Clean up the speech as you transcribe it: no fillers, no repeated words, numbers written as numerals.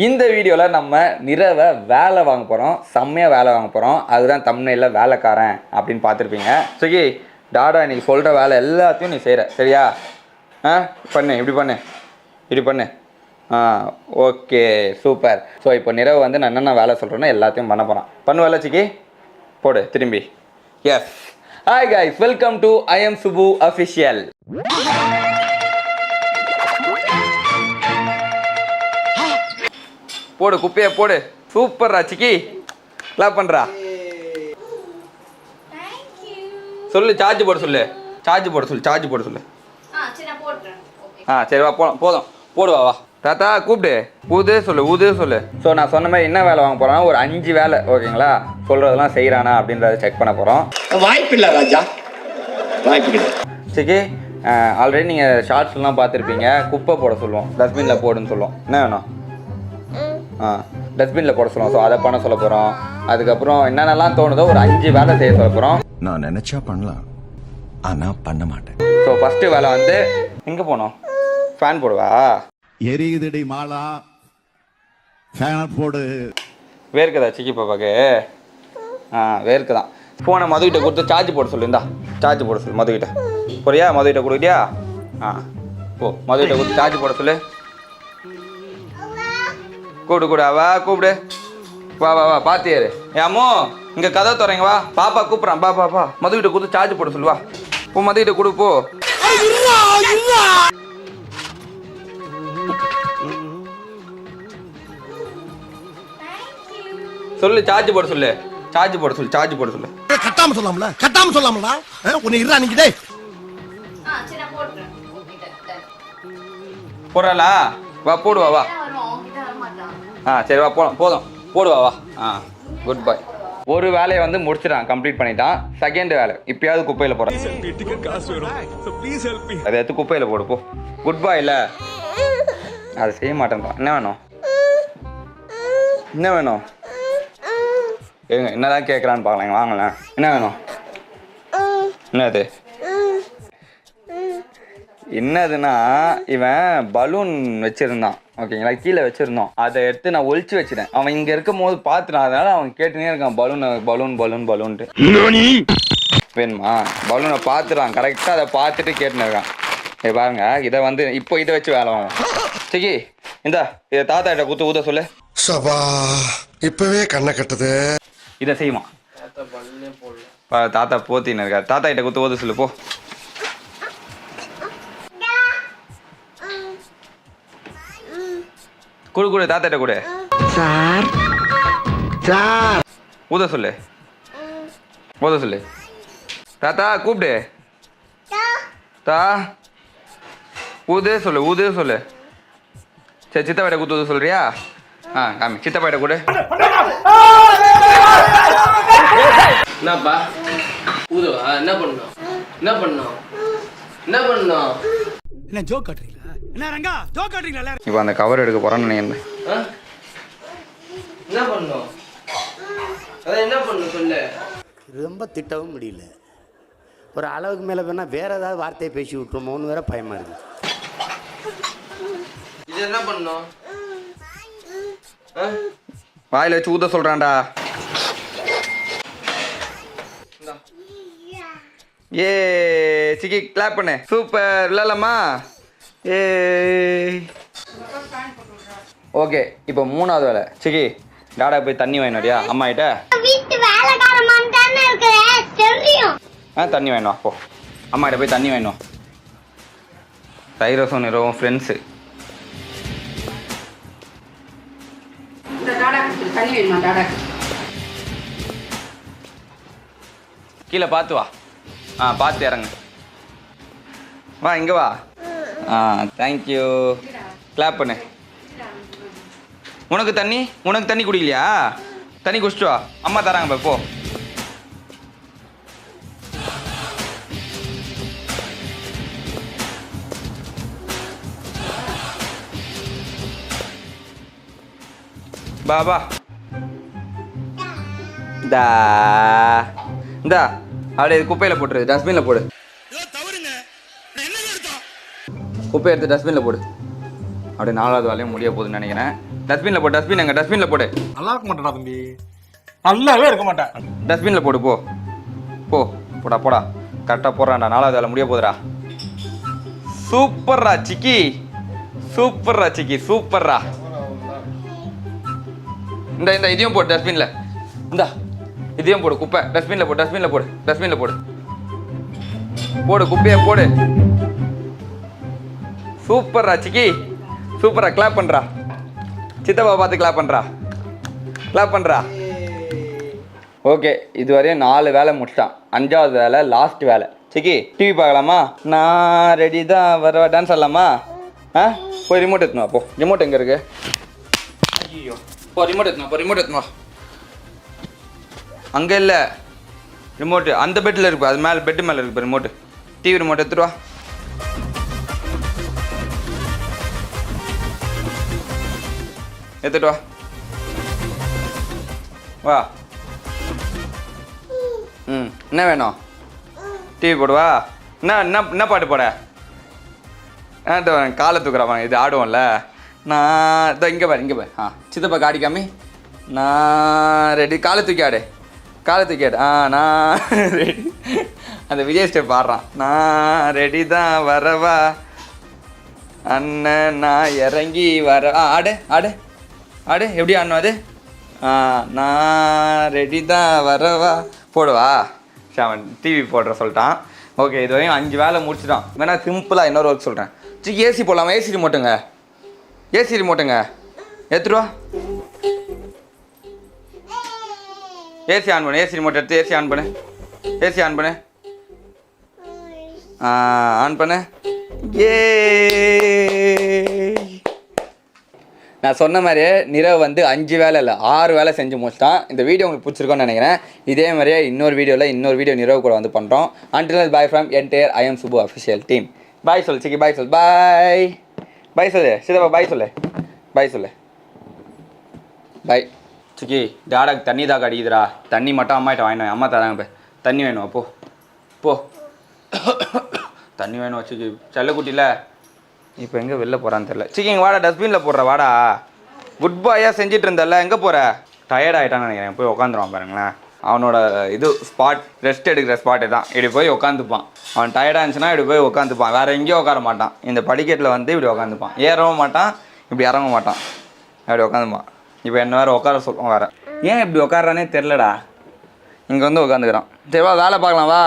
இந்த வீடியோவில் நம்ம நிறவை வேலை வாங்க போகிறோம், செம்மையாக வேலை வாங்க போகிறோம். அதுதான் தம்ப்நெயில்ல வேலைக்காரன் அப்படின்னு பார்த்துருப்பீங்க. சரி டாடா, இன்னைக்கு சொல்கிற வேலை எல்லாத்தையும் நீ செய்கிற, சரியா? பண்ணு, இப்படி பண்ணு. Okay, super. ஸோ இப்போ நிறவை வந்து நான் என்னென்ன வேலை சொல்கிறேன்னா எல்லாத்தையும் பண்ண போகிறான். பண்ணுவேல சிக்கி? போடு திரும்பி. Yes. Hi guys, welcome to I M Subu official. போடு குப்பையை போடு. சூப்பர்ரா சிக்கி, கிளாப் பண்ணுறா. சொல்லு, சார்ஜ் போட சொல்லு. சரி வா போதும் போடுவா வா. தாத்தா கூப்பிடு, ஊது சொல்லு. ஸோ நான் சொன்ன மாதிரி என்ன வேலை வாங்க போகிறோன்னா ஒரு 5 வேலை, ஓகேங்களா? சொல்கிறதெல்லாம் செய்கிறானா அப்படின்றத செக் பண்ண போகிறோம். வாய்ப்பில்லை ராஜா, வாய்ப்பில்லை. சிக்கி, ஆல்ரெடி நீங்கள் ஷார்ட்ஸ்லாம் பார்த்துருப்பீங்க. குப்பை போட சொல்லுவோம், டஸ்ட்பினில் போடுன்னு சொல்லுவோம். என்ன வேணும்? டஸ்ட்பினில் போட சொல்லுவோம். ஸோ அதை பண்ண சொல்ல போகிறோம். அதுக்கப்புறம் என்னென்னலாம் தோணுதோ ஒரு 5 வேலை செய்ய சொல்ல போகிறோம். நான் நினச்சா பண்ணலாம், ஆனால் பண்ண மாட்டேன். ஸோ ஃபஸ்ட்டு வேலை வந்து எங்கே போனோம்? ஃபேன் போடுவா. எரியுதடி மாலா, ஃபேன் போடு. வேர்க்குதா சிக்கி பாப்பாக்கு? வேர்க்கு தான். ஃபோனை மதுக்கிட்ட கொடுத்து சார்ஜ் போட சொல்லு. இந்தா சார்ஜ் போட சொல்லு மதுக்கிட்ட. போறியா? மதுக்கிட்ட கொடுக்கிட்டியா? போ மதுக்கிட்ட கொடுத்து சார்ஜ் போட சொல்லு. கூப்பிடு வா, கூப்பிடு. வா பாத்தியாரு. அம்மோ இங்கே கதை துறங்க வா. பாப்பா கூப்பிட்றான். பா மதுக்கிட்ட கொடுத்து சார்ஜ் போட சொல்லுவா. போ மதுக்கிட்ட கொடு போ. சொல்லு, சார்ஜ் போட சொல்லு. கட்டாம சொல்லாமல உன்னை இருடா நீங்க. டேய் போடுறாளா? வா போடுவா வா. சரி வா போதும் போடுவா வா. குட் பாய். ஒரு வேலையை வந்து முடிச்சிட்டான், கம்ப்ளீட் பண்ணிட்டான். செகண்ட் வேலை இப்பயாவது குப்பையில் போடுறான். அதை எடுத்து குப்பையில் போடு போ. குட் பாய் இல்லை, அதை செய்ய மாட்டேன்ப்பா. என்ன வேணும்? ஏங்க என்னதான் கேட்குறான்னு பார்க்கலாங்க, வாங்கலாம். என்ன வேணும்? என்னதுன்னா இவன் பலூன் வச்சுருந்தான், ஓகேங்களா? கீழே வச்சுருந்தோம். அதை எடுத்து நான் ஒழிச்சு வச்சுட்டேன். அவன் இங்கே இருக்கும் போது பார்த்துட்டான், அதனால அவன் கேட்டுனே இருக்கான் பலூன்ட்டு. வேணுமா? பலூனை பார்த்துட்டான் கரெக்டாக. அதை பார்த்துட்டு கேட்டுன்னு இருக்கான். பாருங்க, இதை வந்து இப்போ இதை வச்சு வேலை வாங்க. சரி இந்தா, இதை தாத்தா கிட்ட குத்து ஊத சொல்லு. சபா, இப்பவே கண்ணை கட்டுது. இதை செய்வான். தாத்தா போத்தின்னு இருக்கா. தாத்தா கிட்ட குத்து ஊத சொல்லு போ. குடு தாத்தா கிட்ட கொடு. ஊத சொல்லு. தாத்தா கூப்பிடு. ஊதே சொல்லு. சரி சித்தப்பாயிட்ட குத்து ஊத சொல்றியா? காமி சித்தப்பாயிட்ட கொடு. என்னப்பா ஊதுவா? என்ன பண்ணணும்? என்ன ஜோக் காட்டுறீங்களா? என்ன ரங்கா ஜோக் காட்டுறீங்களா? இப்போ அந்த கவர் எடுக்க போறான்னு நினைக்கிறேன். என்ன பண்ணணும்? அதான் என்ன பண்ணணும் சொல்லு. ரொம்ப திட்டவும் முடியல. ஒரு அளவுக்கு மேலே வேணா வேற ஏதாவது வார்த்தையை பேசி விட்டுருமோன்னு வேற பயமா இருக்கு. இது என்ன பண்ணணும்? வாயில வச்சு ஊத சொல்றான்டா. ஏ சிக்கி கிளாப் பண்ணு. சூப்பர். விளையாடலாமா? ஏ ஓகே. இப்போ 3வது வேலை. சிக்கி டாடா போய் தண்ணி வாங்கினோடியா அம்மா கிட்ட? தண்ணி வாங்கினோம். போ அம்மா கிட்ட போய் தண்ணி வாங்கினோம். தைரசம் நிறவும் ஃப்ரெண்ட்ஸு. கீழே பார்த்து வா. பார்த்து இறங்க. வா இங்கே வா. தேங்க்யூ. கிளாப் பண்ணு. உனக்கு தண்ணி குடிக்கலையா? தண்ணி குடிச்சிட்டு வா, அம்மா தராங்க போ. பா இந்தா அப்படியே குப்பையில் போட்டுரு. டஸ்ட்பினில் போடு. குப்பை எடுத்து டஸ்ட்பினில் போடு. அப்படியே 4வது வேலையும் முடிய போகுதுன்னு நினைக்கிறேன். டஸ்ட்பினில் போடு, டஸ்ட்பின் எங்க டஸ்ட்பினில் போடு, நல்லா இருக்க மாட்டேடா தம்பி, நல்லாவே இருக்க மாட்டேன். டஸ்ட்பினில் போடு, போ போ, போடா போடா, கரெக்டாக போடுறான்டா, 4வது வேலை முடிய போதுடா. சூப்பர்ரா சிக்கி, சூப்பர்ரா சிக்கி, சூப்பர்ரா. இந்த இதையும் போடு டஸ்ட்பினில், இந்தா இதையும் போடு, குப்பை டஸ்ட்பினில் போடு, டஸ்ட்பினில் போடு, டஸ்ட்பினில் போடு, போடு குப்பையை போடு. சூப்பர்ரா சிக்கி, சூப்பரா. கிளாப் பண்ணுறா, சித்தப்பா பார்த்து கிளாப் பண்ணுறா, கிளாப் பண்ணுறா. ஓகே, இதுவரையும் 4 வேலை முடிச்சிட்டான். 5வது வேலை, லாஸ்ட் வேலை. சிக்கி டிவி பார்க்கலாமா? நான் ரெடி தான், வர டான்ஸ் ஆடலாமா? ஆ, போய் ரிமோட் எடுத்துனா போ. ரிமோட் எங்கே இருக்கு? ஐயோ, போ ரிமோட் எடுத்துனா, போ ரிமோட் எடுத்துனா. அங்கே இல்லை ரிமோட்டு, அந்த பெட்டில் இருக்கு, அது மேலே பெட்டு மேலே இருக்கு ரிமோட்டு. டிவி ரிமோட் எடுத்துட்டு வா. எடுத்துட்டு வா, வா. என்ன வேணும்? டிவி போடுவா. என்ன என்ன என்ன பாட்டு போட? காலை தூக்குறாங்க, இது ஆடுவோம்ல. நான் இதோ இங்கே பாரு, இங்கே பாரு. சித்தப்பா காடி காமி. நான் ரெடி, காலை தூக்கி ஆடு, காலை தூக்கி ஆடு. நான் ரெடி. அந்த விஜய் ஸ்டெப் ஆடுறான். நான் ரெடி தான், வரவா அண்ணன், நான் இறங்கி வர. ஆடு ஆடு ஆடு. எப்படி ஆடணும் அது? நான் ரெடி தான், வரவா. போடுவா. அவன் டிவி போடுற சொல்லிட்டான். ஓகே, இது வரையும் 5 வேலை முடிச்சுட்டான். வேணா சிம்பிளாக இன்னொரு ஒர்க் சொல்கிறேன். சிக்கி ஏசி போடலாமா? ஏசி ரிமோட்டுங்க, ஏசி ரிமோட்டுங்க எடுத்துருவா. ஏசி ஆன் பண்ணு, ஏசி ரிமோட் எடுத்து ஏசி ஆன் பண்ணு, ஏசி ஆன் பண்ணு, ஆன் பண்ணு. ஏ, நான் சொன்ன மாதிரியே நிரவ் வந்து 5 வேலை இல்லை 6 வேலை செஞ்சு முடிச்சிட்டான். இந்த வீடியோ உங்களுக்கு பிடிச்சிருக்கோன்னு நினைக்கிறேன். இதே மாதிரியே இன்னொரு வீடியோ நிரவ் கூட வந்து பண்ணுறோம். Until bye from entire IM Subbu official team. Bye சொல்லு சிக்கி, பாய் சொல்லு, பாய் பாய் சொல்லு சிதப்பா, பாய் சொல்லு, பாய் சொல்லு, பாய். சிக்கி டாடாக்கு தண்ணி தான் அடிக்குதுடா. தண்ணி மட்டும் அம்மாட்ட வாங்கினேன், அம்மா தராங்க. போய் தண்ணி வேணும், போ போ, தண்ணி வேணும் வச்சுக்கி. செல்லக்குட்டியில் இப்போ எங்கே வெளில போகிறான்னு தெரில. சிக்கிங்க வாடா, டஸ்ட்பினில் போடுற வாடா. குட் பாயாக செஞ்சிட்டு இருந்தல, எங்கே போகிற? டயர்ட் ஆகிட்டான்னு நினைக்கிறேன், போய் உட்காந்துருவான் பாருங்களேன். அவனோட இது ஸ்பாட், ரெஸ்ட் எடுக்கிற ஸ்பாட்டு தான். இப்படி போய் உட்காந்துப்பான். அவன் டயர்டாக இருந்துச்சுன்னா இப்படி போய் உட்காந்துப்பான், வேறு எங்கேயும் உட்கார மாட்டான். இந்த படிக்கட்டில் வந்து இப்படி உட்காந்துப்பான், ஏறவும் மாட்டான், இப்படி இறங்க மாட்டான், அப்படி உட்காந்துப்பான். இப்போ என்ன வேறு உட்கார சொல்லுவோம் வேறு. ஏன் இப்படி உட்காரானே தெரிலடா. இங்கே வந்து உட்காந்துக்கிறான். சரிவா வேலை பார்க்கலாம், வா.